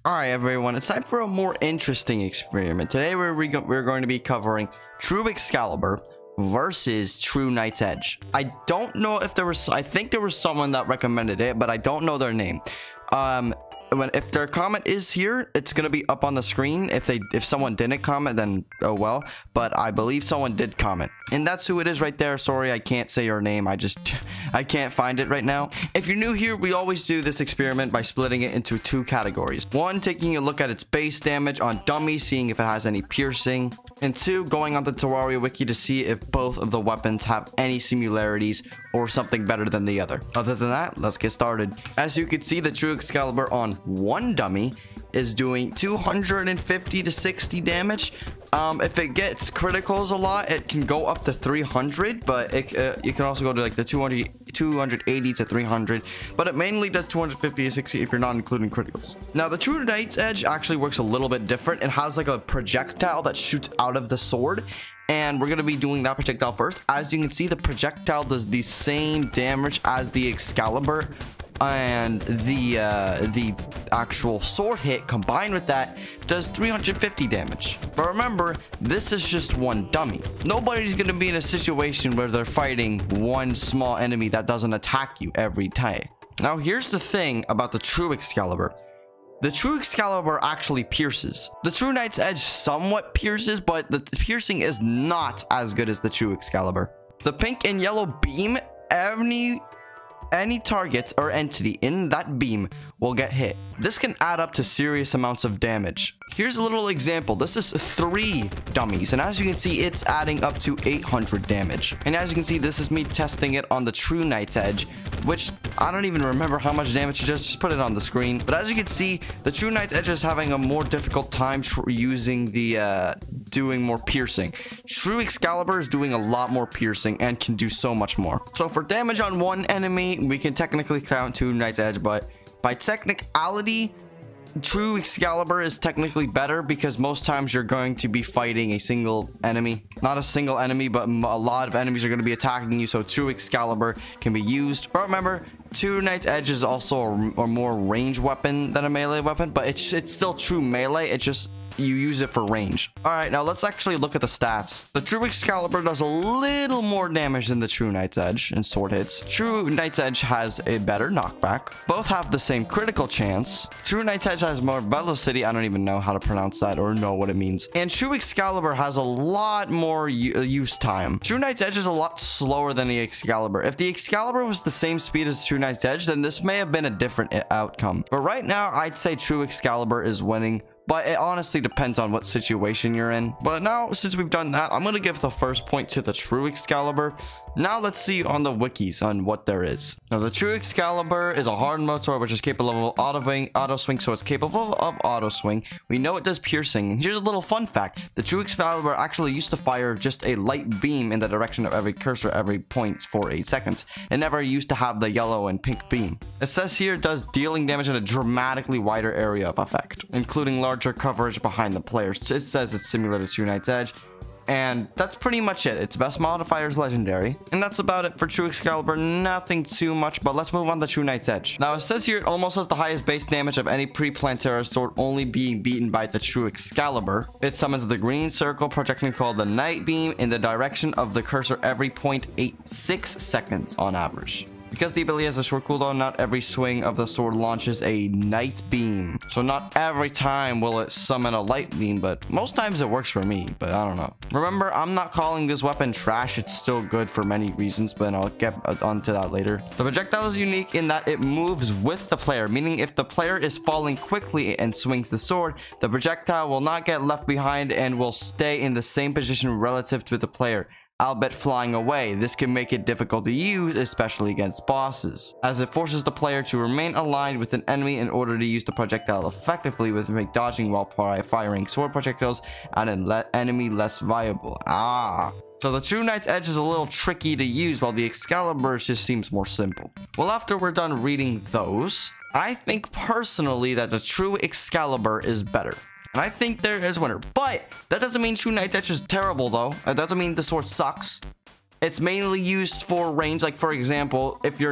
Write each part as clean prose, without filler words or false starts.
Alright everyone, it's time for a more interesting experiment. Today we're going to be covering True Excalibur versus True Knight's Edge. I don't know if there was, I think there was someone that recommended it, but I don't know their name. If their comment is here, it's gonna be up on the screen. If someone didn't comment, then oh well, but I believe someone did comment, and that's who it is right there. Sorry, I can't say your name. I can't find it right now. If you're new here, we always do this experiment by splitting it into two categories. One, taking a look at its base damage on dummies, seeing if it has any piercing, and two, going on the Terraria wiki to see if both of the weapons have any similarities or something better than the other. Other than that, let's get started. As you can see, the True Excalibur on one dummy is doing 250 to 60 damage. If it gets criticals a lot, it can go up to 300, but you can also go to like the 280 to 300, but it mainly does 250 to 60 if you're not including criticals. Now the True Knight's Edge actually works a little bit different. It has like a projectile that shoots out of the sword, and we're going to be doing that projectile first. As you can see, the projectile does the same damage as the Excalibur, and the actual sword hit combined with that does 350 damage. But remember, this is just one dummy. Nobody's going to be in a situation where they're fighting one small enemy that doesn't attack you every time. Now here's the thing about the True Excalibur. The True Excalibur actually pierces. The True Knight's Edge somewhat pierces, but the piercing is not as good as the True Excalibur. The pink and yellow beam, any target or entity in that beam will get hit. This can add up to serious amounts of damage. Here's a little example. This is 3 dummies, and as you can see, it's adding up to 800 damage. And as you can see, this is me testing it on the True Knight's Edge, which I don't even remember how much damage it does. Just put it on the screen. But as you can see, the True Knight's Edge is having a more difficult time using the doing more piercing. True Excalibur is doing a lot more piercing and can do so much more. So for damage on one enemy, we can technically count True Knight's Edge, but by technicality, True Excalibur is technically better because most times you're going to be fighting a single enemy. Not a single enemy, but a lot of enemies are going to be attacking you, so True Excalibur can be used. But remember, True Knight's Edge is also a more range weapon than a melee weapon, but it's still true melee. It's just you use it for range. All right, now let's actually look at the stats. The True Excalibur does a little more damage than the True Knight's Edge in sword hits. True Knight's Edge has a better knockback. Both have the same critical chance. True Knight's Edge has more velocity. I don't even know how to pronounce that or know what it means. And True Excalibur has a lot more use time. True Knight's Edge is a lot slower than the Excalibur. If the Excalibur was the same speed as True Knight's Edge, then this may have been a different outcome. But right now, I'd say True Excalibur is winning. But it honestly depends on what situation you're in. But now, since we've done that, I'm going to give the first point to the True Excalibur. Now let's see on the wikis on what there is. Now the True Excalibur is a hard mode sword which is capable of auto swing, so it's capable of auto swing. We know it does piercing. And here's a little fun fact. The True Excalibur actually used to fire just a light beam in the direction of every cursor every point for 8 seconds. It never used to have the yellow and pink beam. It says here it does dealing damage in a dramatically wider area of effect, including larger coverage behind the player. It says it's similar to True Knight's Edge. And that's pretty much it. Its best modifier is legendary. And that's about it for True Excalibur. Nothing too much, but let's move on to True Knight's Edge. Now it says here it almost has the highest base damage of any pre-Plantera sword, only being beaten by the True Excalibur. It summons the green circle projecting called the Night Beam in the direction of the cursor every 0.86 seconds on average. Because the ability has a short cooldown, not every swing of the sword launches a night beam. So not every time will it summon a light beam, but most times it works for me, but I don't know. Remember, I'm not calling this weapon trash. It's still good for many reasons, but I'll get onto that later. The projectile is unique in that it moves with the player, meaning if the player is falling quickly and swings the sword, the projectile will not get left behind and will stay in the same position relative to the player, albeit flying away. This can make it difficult to use, especially against bosses, as it forces the player to remain aligned with an enemy in order to use the projectile effectively, with make dodging while firing sword projectiles and an enemy less viable. So the True Knight's Edge is a little tricky to use, while the Excalibur just seems more simple. Well, after we're done reading those, I think personally that the True Excalibur is better. And I think there is a winner. But that doesn't mean True Knight's Edge is terrible, though. It doesn't mean the sword sucks. It's mainly used for range. Like, for example, if you're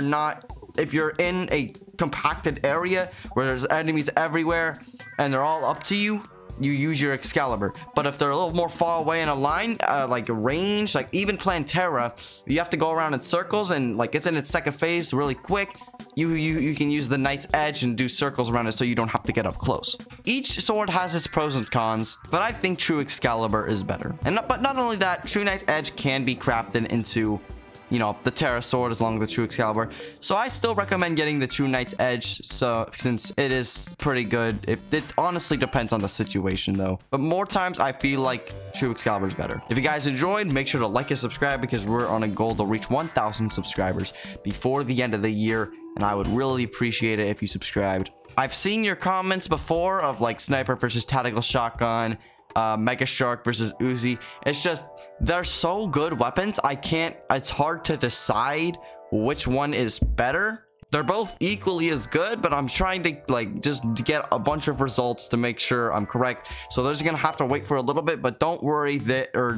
in a compacted area where there's enemies everywhere, and they're all up to you, you use your Excalibur. But if they're a little more far away in a line, like a range, like even playing Terra, you have to go around in circles, and like it's in its second phase really quick. You can use the Knight's Edge and do circles around it so you don't have to get up close. Each sword has its pros and cons, but I think True Excalibur is better. But not only that, True Knight's Edge can be crafted into, you know, the Terra sword as long as the True Excalibur. So I still recommend getting the True Knight's Edge, so since it is pretty good. It honestly depends on the situation though. But more times I feel like True Excalibur is better. If you guys enjoyed, make sure to like and subscribe because we're on a goal to reach 1,000 subscribers before the end of the year, and I would really appreciate it if you subscribed. I've seen your comments before of like Sniper versus Tactical Shotgun, Mega Shark versus Uzi. It's just, they're so good weapons. It's hard to decide which one is better. They're both equally as good, but I'm trying to like just get a bunch of results to make sure I'm correct. So they're just gonna have to wait for a little bit, but don't worry, they're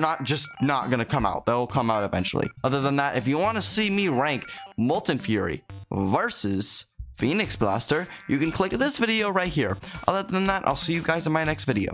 not gonna come out. They'll come out eventually. Other than that, if you want to see me rank Molten Fury versus Phoenix Blaster, you can click this video right here. Other than that, I'll see you guys in my next video.